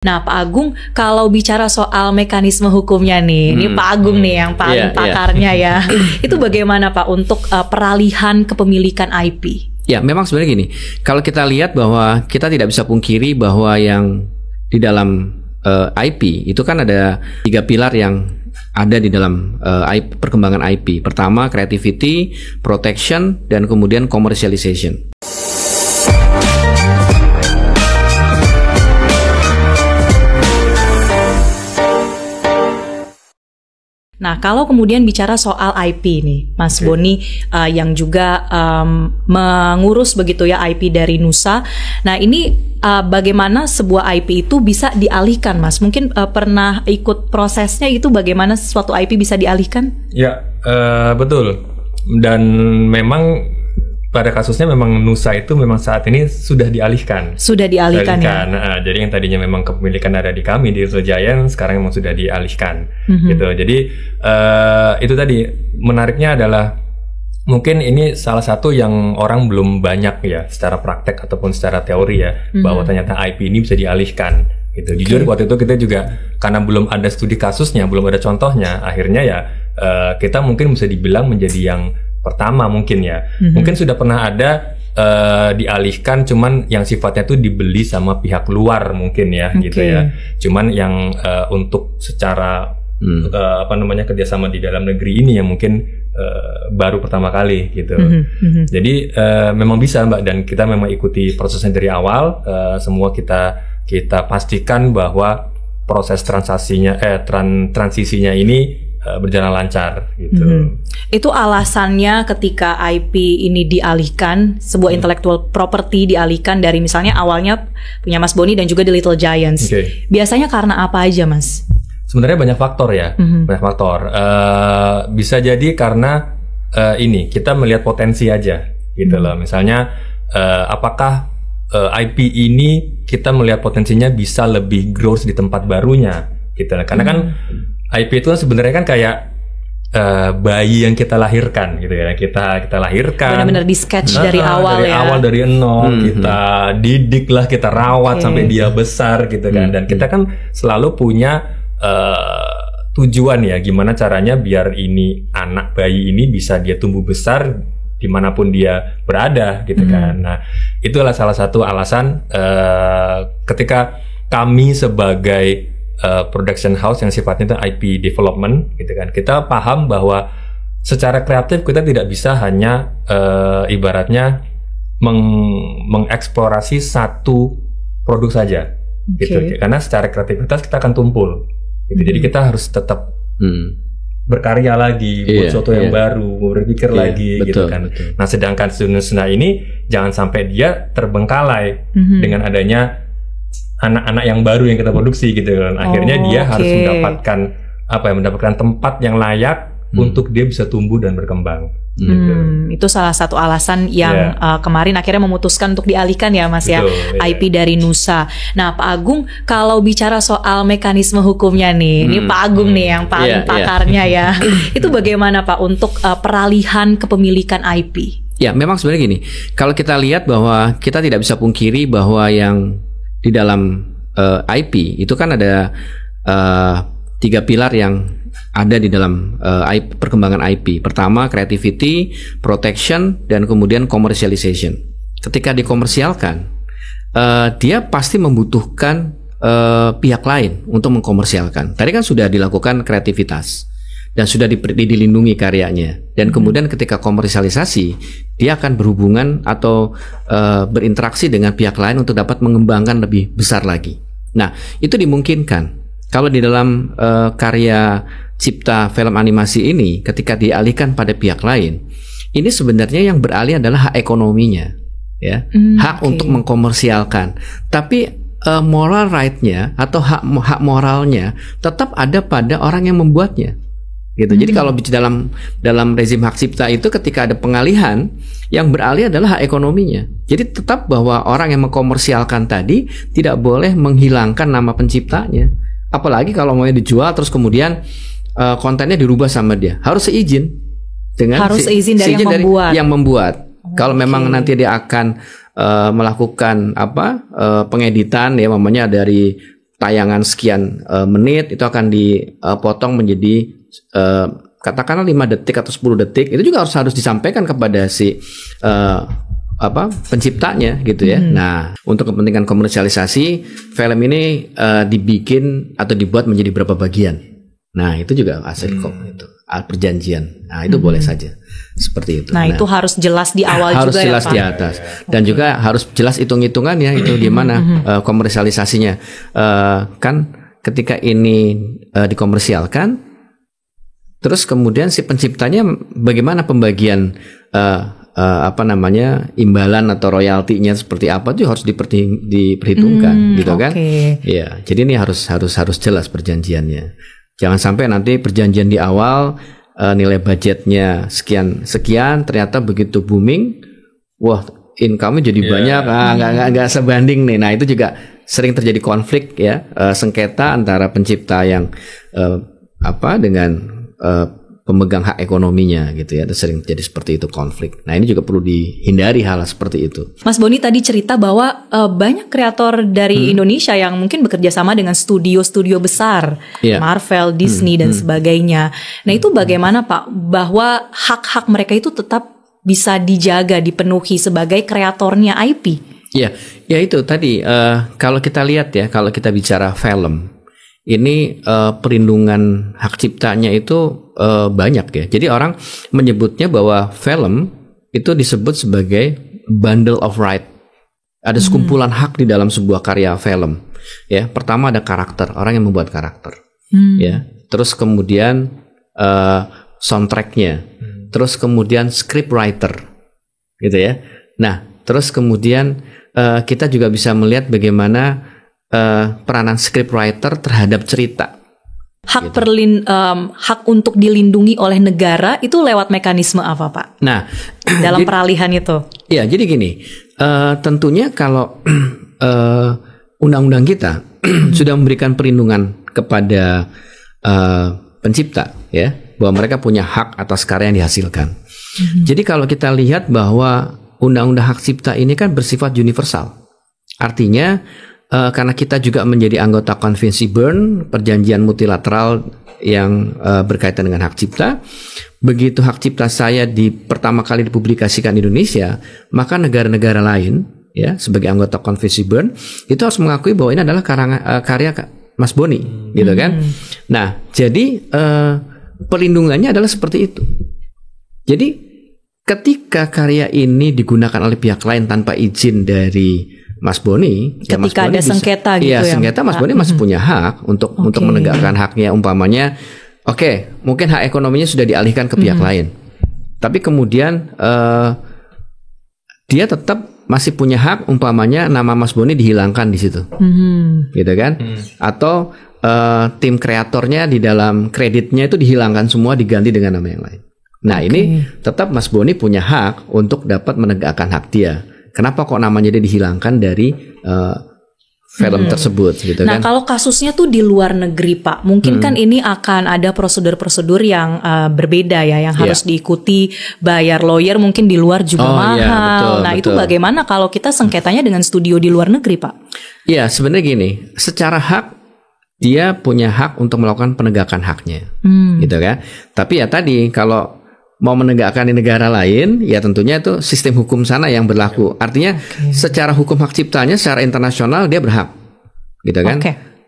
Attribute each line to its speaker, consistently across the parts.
Speaker 1: Nah, Pak Agung, kalau bicara soal mekanisme hukumnya nih, ini Pak Agung nih yang paling pakarnya ya. Itu bagaimana Pak untuk peralihan kepemilikan IP?
Speaker 2: Ya, memang sebenarnya gini, kalau kita lihat bahwa kita tidak bisa pungkiri bahwa yang di dalam IP itu kan ada 3 pilar yang ada di dalam perkembangan IP. Pertama, creativity, protection, dan kemudian commercialization.
Speaker 1: Nah, kalau kemudian bicara soal IP nih, Mas Boni yang juga mengurus begitu ya IP dari Nusa. Nah, ini bagaimana sebuah IP itu bisa dialihkan, Mas? Mungkin pernah ikut prosesnya itu bagaimana suatu IP bisa dialihkan?
Speaker 3: Ya, betul. Dan memang pada kasusnya memang Nusa itu memang saat ini sudah dialihkan.
Speaker 1: Sudah dialihkan. Ya?
Speaker 3: Nah, jadi yang tadinya memang kepemilikan ada di kami di Little Giant, sekarang memang sudah dialihkan. Gitu. Jadi itu tadi menariknya adalah mungkin ini salah satu yang orang belum banyak ya secara praktek ataupun secara teori ya bahwa ternyata IP ini bisa dialihkan. Gitu. Jujur waktu itu kita juga karena belum ada studi kasusnya, belum ada contohnya, akhirnya ya kita mungkin bisa dibilang menjadi yang pertama mungkin ya. Mungkin sudah pernah ada dialihkan, cuman yang sifatnya tuh dibeli sama pihak luar mungkin ya, gitu ya. Cuman yang untuk secara kerjasama di dalam negeri ini yang mungkin baru pertama kali gitu. Jadi memang bisa Mbak, dan kita memang ikuti prosesnya dari awal. Semua kita pastikan bahwa proses transisinya ini berjalan lancar gitu.
Speaker 1: Itu alasannya ketika IP ini dialihkan, sebuah intellectual property dialihkan dari misalnya awalnya punya Mas Boni dan juga di Little Giants. Biasanya karena apa aja, Mas?
Speaker 3: Sebenarnya banyak faktor ya, banyak faktor. Bisa jadi karena ini kita melihat potensi aja gitu loh. Misalnya apakah IP ini kita melihat potensinya bisa lebih growth di tempat barunya gitu. Karena kan IP itu sebenarnya kan kayak bayi yang kita lahirkan gitu ya. Kita lahirkan
Speaker 1: benar-benar di sketch dari awal ya. Dari awal,
Speaker 3: dari nol kita didik lah, kita rawat sampai dia besar gitu kan. Dan kita kan selalu punya tujuan ya, gimana caranya biar ini anak bayi ini bisa dia tumbuh besar dimanapun dia berada gitu kan. Nah, itulah salah satu alasan ketika kami sebagai production house yang sifatnya itu IP development gitu kan, kita paham bahwa secara kreatif kita tidak bisa hanya ibaratnya mengeksplorasi satu produk saja gitu, karena secara kreativitas kita akan tumpul gitu. Jadi kita harus tetap berkarya lagi, buat sesuatu yang baru, berpikir lagi gitu kan. Nah, sedangkan Nusa ini jangan sampai dia terbengkalai dengan adanya anak-anak yang baru yang kita produksi gitu kan. Akhirnya dia harus mendapatkan tempat yang layak untuk dia bisa tumbuh dan berkembang.
Speaker 1: Itu salah satu alasan yang kemarin akhirnya memutuskan untuk dialihkan ya, Mas. Betul, ya IP dari Nusa. Nah, Pak Agung, kalau bicara soal mekanisme hukumnya nih, ini Pak Agung nih yang paling pakarnya ya. Itu bagaimana Pak untuk peralihan kepemilikan IP?
Speaker 2: Ya, memang sebenarnya gini, kalau kita lihat bahwa kita tidak bisa pungkiri bahwa yang di dalam IP itu kan ada 3 pilar yang ada di dalam perkembangan IP. Pertama, creativity, protection, dan kemudian commercialization. Ketika dikomersialkan, dia pasti membutuhkan pihak lain untuk mengkomersialkan. Tadi kan sudah dilakukan kreativitas dan sudah dilindungi karyanya. Dan kemudian ketika komersialisasi, dia akan berhubungan atau berinteraksi dengan pihak lain untuk dapat mengembangkan lebih besar lagi. Nah, itu dimungkinkan kalau di dalam karya cipta film animasi ini, ketika dialihkan pada pihak lain, ini sebenarnya yang beralih adalah hak ekonominya, ya, hak untuk mengkomersialkan. Tapi moral right-nya atau hak moralnya tetap ada pada orang yang membuatnya. Gitu. Jadi kalau dalam rezim hak cipta itu ketika ada pengalihan, yang beralih adalah hak ekonominya. Jadi tetap bahwa orang yang mengkomersialkan tadi tidak boleh menghilangkan nama penciptanya. Apalagi kalau mau dijual terus kemudian kontennya dirubah sama dia, harus seizin dengan
Speaker 1: seizin dari yang membuat.
Speaker 2: Kalau memang nanti dia akan melakukan pengeditan ya, namanya dari tayangan sekian menit itu akan dipotong menjadi katakanlah 5 detik atau 10 detik, itu juga harus disampaikan kepada si penciptanya gitu ya. Nah, untuk kepentingan komersialisasi, film ini dibikin atau dibuat menjadi berapa bagian. Nah, itu juga aset itu perjanjian. Nah, itu boleh saja seperti itu.
Speaker 1: Nah, itu harus jelas di awal
Speaker 2: harus
Speaker 1: juga
Speaker 2: jelas
Speaker 1: ya, Pak?
Speaker 2: Di atas. Dan juga harus jelas hitung-hitungannya itu di mana komersialisasinya. Kan ketika ini dikomersialkan, terus kemudian si penciptanya bagaimana pembagian imbalan atau royaltinya seperti apa itu harus diperhitungkan gitu kan. Ya, jadi ini harus jelas perjanjiannya. Jangan sampai nanti perjanjian di awal nilai budgetnya sekian ternyata begitu booming, wah income-nya jadi banyak, nggak sebanding nih. Nah, itu juga sering terjadi konflik ya, sengketa antara pencipta yang dengan pemegang hak ekonominya gitu ya, sering jadi seperti itu konflik. Nah, ini juga perlu dihindari hal seperti itu.
Speaker 1: Mas Boni tadi cerita bahwa banyak kreator dari Indonesia yang mungkin bekerja sama dengan studio-studio besar, Marvel, Disney dan sebagainya. Nah, itu bagaimana Pak, bahwa hak-hak mereka itu tetap bisa dijaga, dipenuhi sebagai kreatornya IP?
Speaker 2: Ya itu tadi kalau kita lihat ya, kalau kita bicara film, ini perlindungan hak ciptanya itu banyak ya. Jadi orang menyebutnya bahwa film itu disebut sebagai bundle of right. Ada sekumpulan hak di dalam sebuah karya film. Ya, pertama ada karakter, orang yang membuat karakter. Ya, terus kemudian soundtracknya, terus kemudian scriptwriter, gitu ya. Nah, terus kemudian kita juga bisa melihat bagaimana peranan scriptwriter terhadap cerita.
Speaker 1: Hak hak untuk dilindungi oleh negara itu lewat mekanisme apa, Pak?
Speaker 2: Nah,
Speaker 1: dalam peralihan itu.
Speaker 2: Ya, jadi gini, tentunya kalau undang-undang kita sudah memberikan perlindungan kepada pencipta, ya, bahwa mereka punya hak atas karya yang dihasilkan. Jadi kalau kita lihat bahwa undang-undang hak cipta ini kan bersifat universal, artinya karena kita juga menjadi anggota Konvensi Bern, perjanjian multilateral yang berkaitan dengan hak cipta. Begitu hak cipta saya pertama kali dipublikasikan di Indonesia, maka negara-negara lain, ya, sebagai anggota Konvensi Bern, itu harus mengakui bahwa ini adalah karya Mas Boni, gitu kan? Nah, jadi perlindungannya adalah seperti itu. Jadi ketika karya ini digunakan oleh pihak lain tanpa izin dari Mas Boni,
Speaker 1: ketika Mas Boni ada sengketa gitu ya.
Speaker 2: Sengketa Mas Boni masih punya hak untuk menegakkan haknya, umpamanya mungkin hak ekonominya sudah dialihkan ke pihak lain. Tapi kemudian dia tetap masih punya hak, umpamanya nama Mas Boni dihilangkan di situ. Gitu kan? Atau tim kreatornya di dalam kreditnya itu dihilangkan semua, diganti dengan nama yang lain. Nah, ini tetap Mas Boni punya hak untuk dapat menegakkan hak dia. Kenapa kok namanya dia dihilangkan dari film tersebut gitu kan?
Speaker 1: Nah, kalau kasusnya tuh di luar negeri, Pak, mungkin kan ini akan ada prosedur-prosedur yang berbeda ya, yang harus diikuti, bayar lawyer mungkin di luar juga mahal. Betul. Itu bagaimana kalau kita sengketanya dengan studio di luar negeri, Pak?
Speaker 2: Iya, sebenarnya gini, secara hak dia punya hak untuk melakukan penegakan haknya, gitu kan? Tapi ya tadi kalau mau menegakkan di negara lain, ya tentunya itu sistem hukum sana yang berlaku. Artinya secara hukum hak ciptanya, secara internasional dia berhak, gitu kan?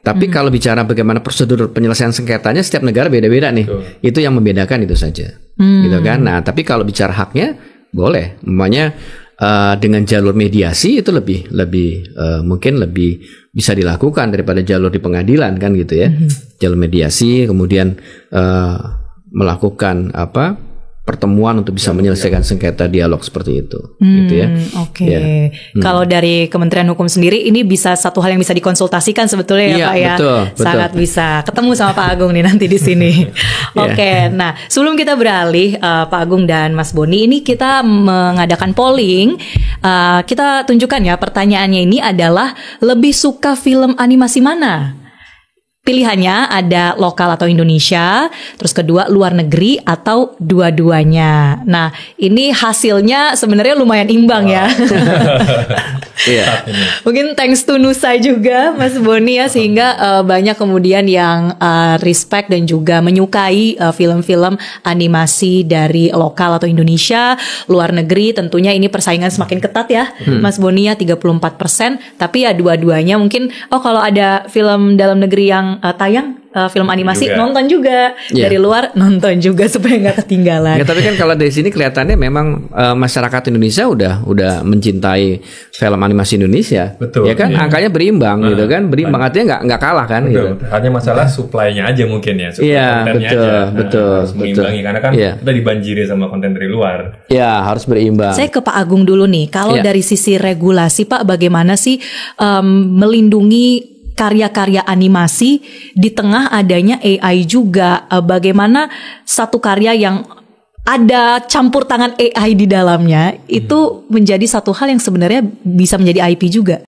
Speaker 2: Tapi kalau bicara bagaimana prosedur penyelesaian sengketanya, setiap negara beda-beda nih. Itu yang membedakan itu saja, gitu kan? Nah, tapi kalau bicara haknya, boleh. Umpamanya dengan jalur mediasi itu mungkin lebih bisa dilakukan daripada jalur di pengadilan kan gitu ya. Jalur mediasi, kemudian melakukan pertemuan untuk bisa menyelesaikan sengketa, dialog seperti itu, gitu ya.
Speaker 1: Kalau dari Kementerian Hukum sendiri, ini bisa satu hal yang bisa dikonsultasikan sebetulnya ya, Pak ya. Betul. Sangat bisa ketemu sama Pak Agung nih nanti di sini. Nah sebelum kita beralih, Pak Agung dan Mas Boni, ini kita mengadakan polling. Kita tunjukkan ya, pertanyaannya ini adalah lebih suka film animasi mana? pilihannya ada lokal atau Indonesia, terus kedua luar negeri atau dua-duanya. Nah, ini hasilnya sebenarnya lumayan imbang ya.
Speaker 2: Iya.
Speaker 1: Mungkin thanks to Nusa juga Mas Boni ya, sehingga banyak kemudian yang respect dan juga menyukai film-film animasi dari lokal atau Indonesia. Luar negeri tentunya ini persaingan semakin ketat ya, Mas Boni ya, 34%. Tapi ya dua-duanya mungkin kalau ada film dalam negeri yang tayang film animasi juga. Nonton juga dari luar nonton juga supaya nggak ketinggalan.
Speaker 2: Ya, tapi kan kalau dari sini kelihatannya memang masyarakat Indonesia udah mencintai film animasi Indonesia.
Speaker 3: Betul.
Speaker 2: Ya kan angkanya berimbang gitu kan, berimbang artinya nggak kalah kan.
Speaker 3: Betul.
Speaker 2: Gitu.
Speaker 3: Hanya masalah supply-nya aja mungkin ya.
Speaker 2: Iya betul.
Speaker 3: Harus mengimbangi karena kan kita dibanjiri sama konten dari luar.
Speaker 2: Ya harus berimbang.
Speaker 1: Saya ke Pak Agung dulu nih. Kalau dari sisi regulasi Pak, bagaimana sih melindungi karya-karya animasi di tengah adanya AI juga? Bagaimana satu karya yang ada campur tangan AI di dalamnya itu menjadi satu hal yang sebenarnya bisa menjadi IP juga?